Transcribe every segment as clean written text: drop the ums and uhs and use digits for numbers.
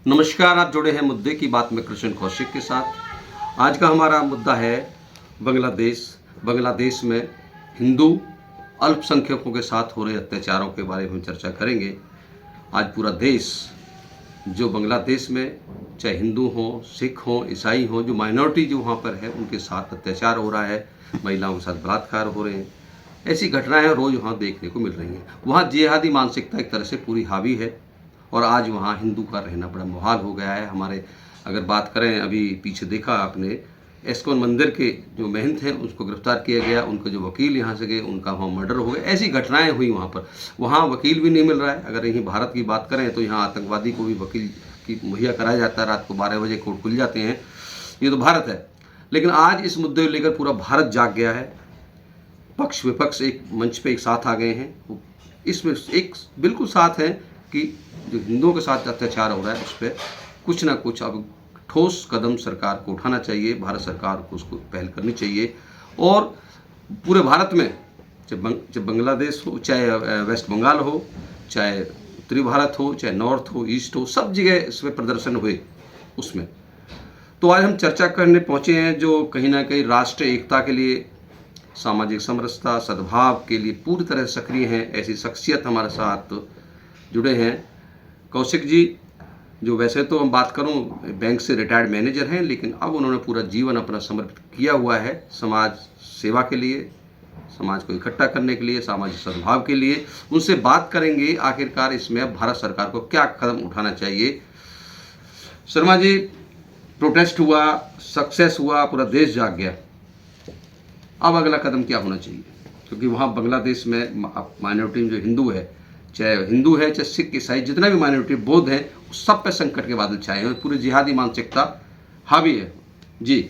नमस्कार, आप जुड़े हैं मुद्दे की बात में कृष्ण कौशिक के साथ। आज का हमारा मुद्दा है बांग्लादेश। बांग्लादेश में हिंदू अल्पसंख्यकों के साथ हो रहे अत्याचारों के बारे में चर्चा करेंगे। आज पूरा देश जो बांग्लादेश में चाहे हिंदू हों, सिख हों, ईसाई हों, जो माइनॉरिटी जो वहाँ पर है उनके साथ अत्याचार हो रहा है, महिलाओं के साथ बलात्कार हो रहे हैं। ऐसी घटनाएं रोज़ वहाँ देखने को मिल रही हैं। वहाँ जिहादी मानसिकता एक तरह से पूरी हावी है और आज वहाँ हिंदू का रहना बड़ा मुहाल हो गया है। हमारे अगर बात करें, अभी पीछे देखा आपने, इस्कॉन मंदिर के जो महंत हैं उसको गिरफ्तार किया गया, उनके जो वकील यहाँ से गए उनका वहाँ मर्डर हो गया। ऐसी घटनाएं हुई वहाँ पर। वहाँ वकील भी नहीं मिल रहा है। अगर यहीं भारत की बात करें तो यहाँ आतंकवादी को भी वकील की मुहैया कराया जाता है। रात को 12 बजे कोर्ट खुल जाते हैं। ये तो भारत है। लेकिन आज इस मुद्दे को लेकर पूरा भारत जाग गया है। पक्ष विपक्ष एक मंच पे एक साथ आ गए हैं। इसमें एक बिल्कुल साथ हैं कि जो हिंदुओं के साथ अत्याचार हो रहा है उस पर कुछ ना कुछ अब ठोस कदम सरकार को उठाना चाहिए। भारत सरकार को उसको पहल करनी चाहिए। और पूरे भारत में चाहे बांग्लादेश हो, चाहे वेस्ट बंगाल हो, चाहे उत्तरी भारत हो, चाहे नॉर्थ हो, ईस्ट हो, सब जगह इस पर प्रदर्शन हुए उसमें। तो आज हम चर्चा करने पहुँचे हैं जो कहीं ना कहीं राष्ट्रीय एकता के लिए, सामाजिक समरसता, सद्भाव के लिए पूरी तरह सक्रिय हैं। ऐसी शख्सियत हमारे साथ जुड़े हैं। कौशिक जी, जो वैसे तो हम बात करूं बैंक से रिटायर्ड मैनेजर हैं, लेकिन अब उन्होंने पूरा जीवन अपना समर्पित किया हुआ है समाज सेवा के लिए, समाज को इकट्ठा करने के लिए, सामाजिक सद्भाव के लिए। उनसे बात करेंगे आखिरकार इसमें भारत सरकार को क्या कदम उठाना चाहिए। शर्मा जी, प्रोटेस्ट हुआ, सक्सेस हुआ, पूरा देश जाग गया। अब अगला कदम क्या होना चाहिए? क्योंकि वहाँ बांग्लादेश में माइनॉरिटी में जो हिंदू है, चाहे सिख, ईसाई, जितना भी माइनॉरिटी, बौद्ध है, सब पे संकट के बादल छाए हैं। पूरी जिहादी मानसिकता हावी है। जी,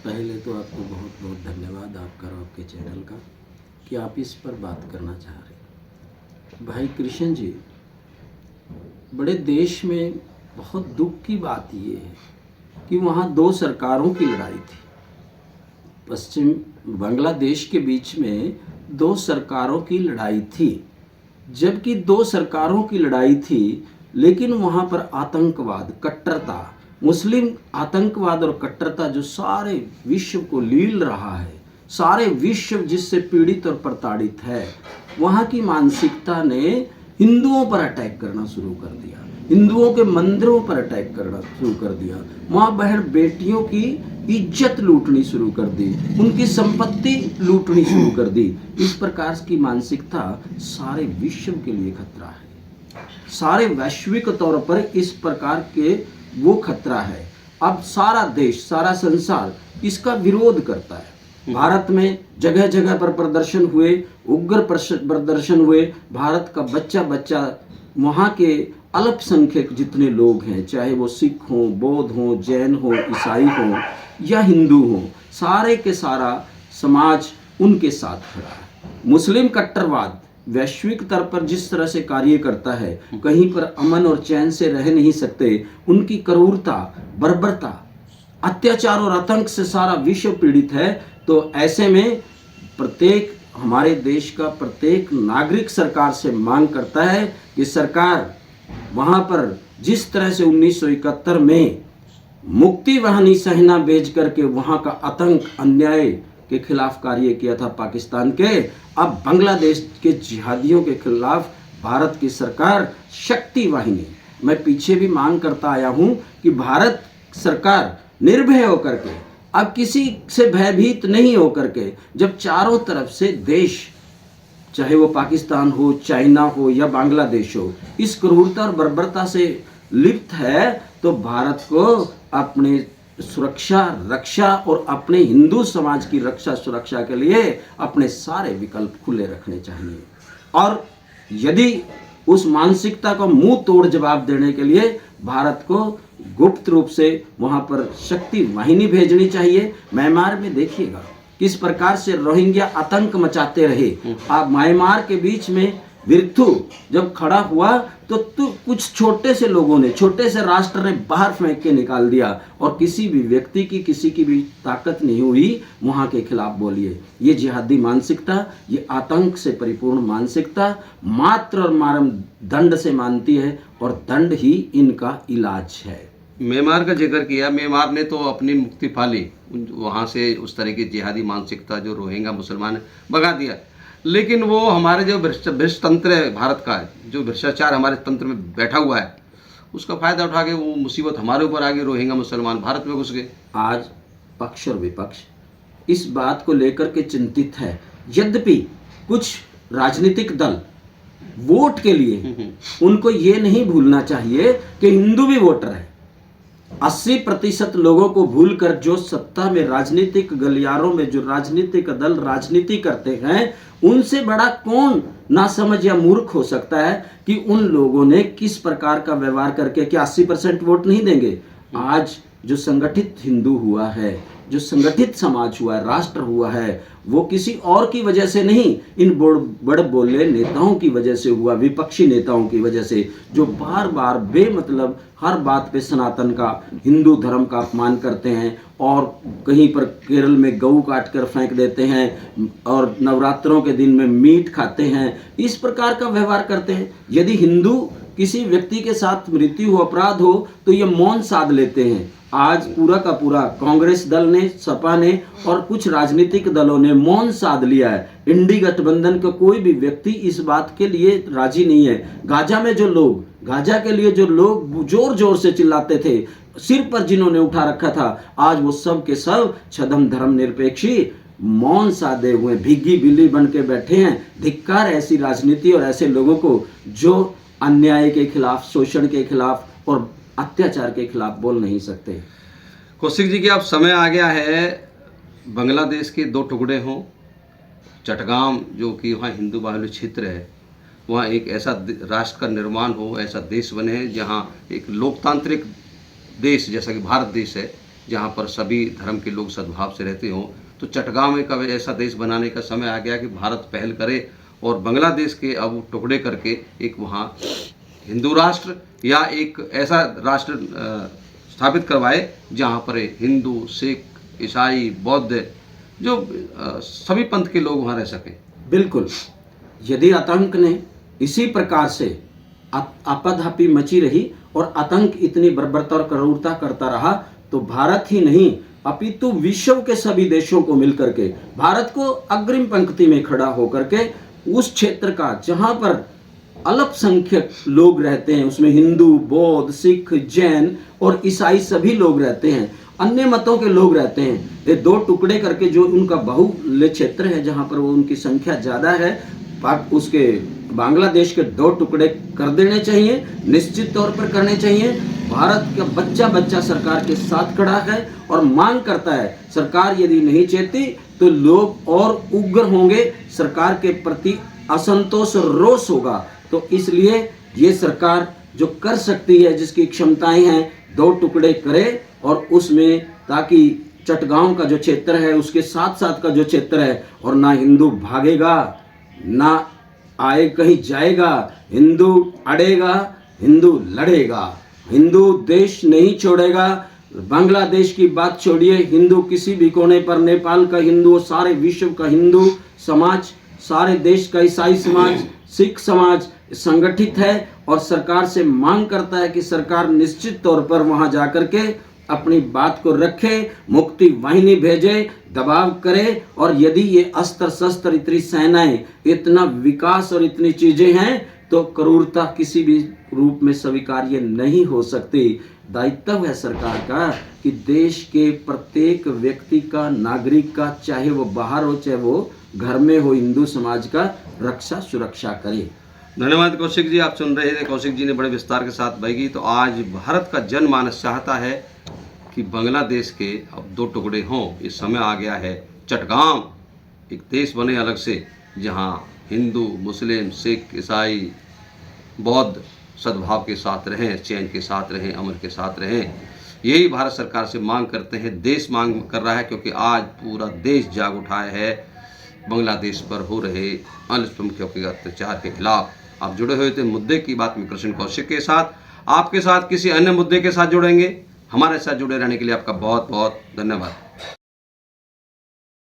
पहले तो आपको बहुत बहुत धन्यवाद आपका और आपके चैनल का कि आप इस पर बात करना चाह रहे हैं। भाई कृष्ण जी, बड़े देश में बहुत दुख की बात ये है कि वहाँ दो सरकारों की लड़ाई थी। पश्चिम बांग्लादेश के बीच में दो सरकारों की लड़ाई थी। जबकि दो सरकारों की लड़ाई थी, लेकिन वहाँ पर आतंकवाद, कट्टरता, मुस्लिम आतंकवाद और कट्टरता जो सारे विश्व को लील रहा है, सारे विश्व जिससे पीड़ित और प्रताड़ित है, वहाँ की मानसिकता ने हिंदुओं पर अटैक करना शुरू कर दिया, हिंदुओं के मंदिरों पर अटैक करना शुरू कर दिया, माँ बहन बेटियों की इज्जत लूटनी शुरू कर दी, उनकी संपत्ति लूटनी शुरू कर दी। इस प्रकार की मानसिकता सारे विश्व के लिए खतरा है। सारे वैश्विक तौर पर इस प्रकार के वो खतरा है। अब सारा देश, सारा संसार इसका विरोध करता है। भारत में जगह जगह पर प्रदर्शन हुए, उग्र प्रदर्शन हुए। भारत का बच्चा बच्चा, वहाँ के अल्पसंख्यक जितने लोग हैं, चाहे वो सिख हों, बौद्ध हों, जैन हों, ईसाई हों या हिंदू हों, सारे के सारा समाज उनके साथ खड़ा है। मुस्लिम कट्टरवाद वैश्विक स्तर पर जिस तरह से कार्य करता है, कहीं पर अमन और चैन से रह नहीं सकते। उनकी क्रूरता, बर्बरता, अत्याचार और आतंक से सारा विश्व पीड़ित है। तो ऐसे में प्रत्येक हमारे देश का प्रत्येक नागरिक सरकार से मांग करता है कि सरकार वहाँ पर जिस तरह से 1971 में मुक्ति वाहिनी सेना भेज करके वहाँ का आतंक, अन्याय के खिलाफ कार्य किया था पाकिस्तान के, अब बांग्लादेश के जिहादियों के खिलाफ भारत की सरकार शक्ति वाहिनी, मैं पीछे भी मांग करता आया हूँ कि भारत सरकार निर्भय होकर के, अब किसी से भयभीत नहीं होकर के, जब चारों तरफ से देश, चाहे वो पाकिस्तान हो, चाइना हो या बांग्लादेश हो, इस क्रूरता और बर्बरता से लिप्त है, तो भारत को अपने सुरक्षा, रक्षा और अपने हिंदू समाज की रक्षा सुरक्षा के लिए अपने सारे विकल्प खुले रखने चाहिए। और यदि उस मानसिकता को मुंह तोड़ जवाब देने के लिए भारत को गुप्त रूप से वहां पर शक्ति वाहिनी भेजनी चाहिए। म्यांमार में देखिएगा किस प्रकार से रोहिंग्या आतंक मचाते रहे। आप म्यांमार के बीच में विरथु जब खड़ा हुआ तो कुछ छोटे से लोगों ने, छोटे से राष्ट्र ने बाहर फेंक के निकाल दिया और किसी भी व्यक्ति की, किसी की भी ताकत नहीं हुई वहां के खिलाफ बोलिए। ये जिहादी मानसिकता, ये आतंक से परिपूर्ण मानसिकता मात्र और मारम दंड से मानती है और दंड ही इनका इलाज है। म्यांमार का जिक्र किया, म्यांमार ने तो अपनी मुक्ति पा ली, वहाँ से उस तरह की जिहादी मानसिकता जो रोहिंग्या मुसलमान है भगा दिया। लेकिन वो हमारे जो भ्रष्ट तंत्र है भारत का, जो भ्रष्टाचार हमारे तंत्र में बैठा हुआ है, उसका फ़ायदा उठा के वो मुसीबत हमारे ऊपर आ गई, रोहिंग्या मुसलमान भारत में घुस गए। आज पक्ष और विपक्ष इस बात को लेकर के चिंतित है। यद्यपि कुछ राजनीतिक दल वोट के लिए, उनको ये नहीं भूलना चाहिए कि हिंदू भी वोटर है। 80% लोगों को भूलकर जो सत्ता में, राजनीतिक गलियारों में जो राजनीतिक दल राजनीति करते हैं, उनसे बड़ा कौन नासमझ या मूर्ख हो सकता है कि उन लोगों ने किस प्रकार का व्यवहार करके क्या 80% वोट नहीं देंगे। आज जो संगठित हिंदू हुआ है, जो संगठित समाज हुआ है, राष्ट्र हुआ है, वो किसी और की वजह से नहीं, इन बड़ बोले नेताओं की वजह से हुआ, विपक्षी नेताओं की वजह से, जो बार बार बेमतलब हर बात पे सनातन का, हिंदू धर्म का अपमान करते हैं और कहीं पर केरल में गऊ काट कर फेंक देते हैं और नवरात्रों के दिन में मीट खाते हैं, इस प्रकार का व्यवहार करते हैं। यदि हिंदू किसी व्यक्ति के साथ मृत्यु हो, अपराध हो, तो ये मौन साध लेते हैं। आज पूरा का पूरा कांग्रेस दल ने, सपा ने और कुछ राजनीतिक दलों ने मौन साध लिया है। इंडी गठबंधन का कोई भी व्यक्ति इस बात के लिए राजी नहीं है। गाजा के लिए जो लोग जोर जोर से चिल्लाते थे, सिर पर जिन्होंने उठा रखा था, आज वो सब के सब छद्म धर्म निरपेक्षी मौन साधे हुए भीगी बिल्ली बन के बैठे हैं। धिक्कार ऐसी राजनीति और ऐसे लोगों को जो अन्याय के खिलाफ, शोषण के खिलाफ और अत्याचार के खिलाफ बोल नहीं सकते। कौशिक जी की अब समय आ गया है, बांग्लादेश के दो टुकड़े हों, चटगाम जो कि वहाँ हिंदू बाहुल्य क्षेत्र है, वहाँ एक ऐसा राष्ट्र का निर्माण हो, ऐसा देश बने जहाँ एक लोकतांत्रिक देश जैसा कि भारत देश है, जहाँ पर सभी धर्म के लोग सद्भाव से रहते हों। तो चटगाम एक ऐसा देश बनाने का समय आ गया कि भारत पहल करे और बांग्लादेश के अब टुकड़े करके एक वहाँ हिंदू राष्ट्र या एक ऐसा राष्ट्र स्थापित करवाए जहाँ पर हिंदू, सिख, ईसाई, बौद्ध, जो सभी पंथ के लोग वहाँ रह सकें। बिल्कुल, यदि आतंक ने इसी प्रकार से आपाधापी मची रही और आतंक इतनी बर्बरता और क्रूरता करता रहा, तो भारत ही नहीं अपितु विश्व के सभी देशों को मिलकर के भारत को अग्रिम पंक्ति में खड़ा होकर के उस क्षेत्र का जहां पर अल्पसंख्यक लोग रहते हैं, उसमें हिंदू, बौद्ध, सिख, जैन और ईसाई सभी लोग रहते हैं, अन्य मतों के लोग रहते हैं, ये दो टुकड़े करके जो उनका बाहुल्य क्षेत्र है जहां पर वो उनकी संख्या ज्यादा है, उसके बांग्लादेश के दो टुकड़े कर देने चाहिए, निश्चित तौर पर करने चाहिए। भारत का बच्चा बच्चा सरकार के साथ खड़ा है और मांग करता है, सरकार यदि नहीं चाहती तो लोग और उग्र होंगे, सरकार के प्रति असंतोष और रोष होगा। तो इसलिए ये सरकार जो कर सकती है, जिसकी क्षमताएं हैं, दो टुकड़े करे और उसमें ताकि चटगांव का जो क्षेत्र है उसके साथ साथ का जो क्षेत्र है, और ना हिंदू भागेगा ना आए कहीं जाएगा, हिंदू अड़ेगा, हिंदू लड़ेगा, हिंदू देश नहीं छोड़ेगा। बांग्लादेश की बात छोड़िए, हिंदू किसी भी कोने पर, नेपाल का हिंदू, सारे विश्व का हिंदू समाज, सारे देश का ईसाई समाज, सिख समाज संगठित है और सरकार से मांग करता है कि सरकार निश्चित तौर पर वहां जाकर के अपनी बात को रखे, मुक्ति वाहिनी भेजे, दबाव करे। और यदि ये अस्त्र शस्त्र, इतनी सेनाएं, इतना विकास और इतनी चीजें हैं तो क्रूरता किसी भी रूप में स्वीकार्य नहीं हो सकती। दायित्व है सरकार का कि देश के प्रत्येक व्यक्ति का, नागरिक का, चाहे वो बाहर हो चाहे वो घर में हो, हिंदू समाज का रक्षा सुरक्षा करे। धन्यवाद कौशिक जी, आप सुन रहे थे, कौशिक जी ने बड़े विस्तार के साथ बहगी। तो आज भारत का जनमानस चाहता है कि बांग्लादेश के अब दो टुकड़े हों, इस समय आ गया है, चटगांव एक देश बने अलग से, जहां हिंदू, मुस्लिम, सिख, ईसाई, बौद्ध सद्भाव के साथ रहें, चैन के साथ रहें, अमन के साथ रहें। यही भारत सरकार से मांग करते हैं, देश मांग कर रहा है, क्योंकि आज पूरा देश जाग उठाया है बांग्लादेश पर हो रहे अल्पसंख्यकों के अत्याचार के खिलाफ। आप जुड़े हुए थे मुद्दे की बात में कृष्ण कौशिक के साथ। आपके साथ किसी अन्य मुद्दे के साथ जुड़ेंगे। हमारे साथ जुड़े रहने के लिए आपका बहुत बहुत धन्यवाद।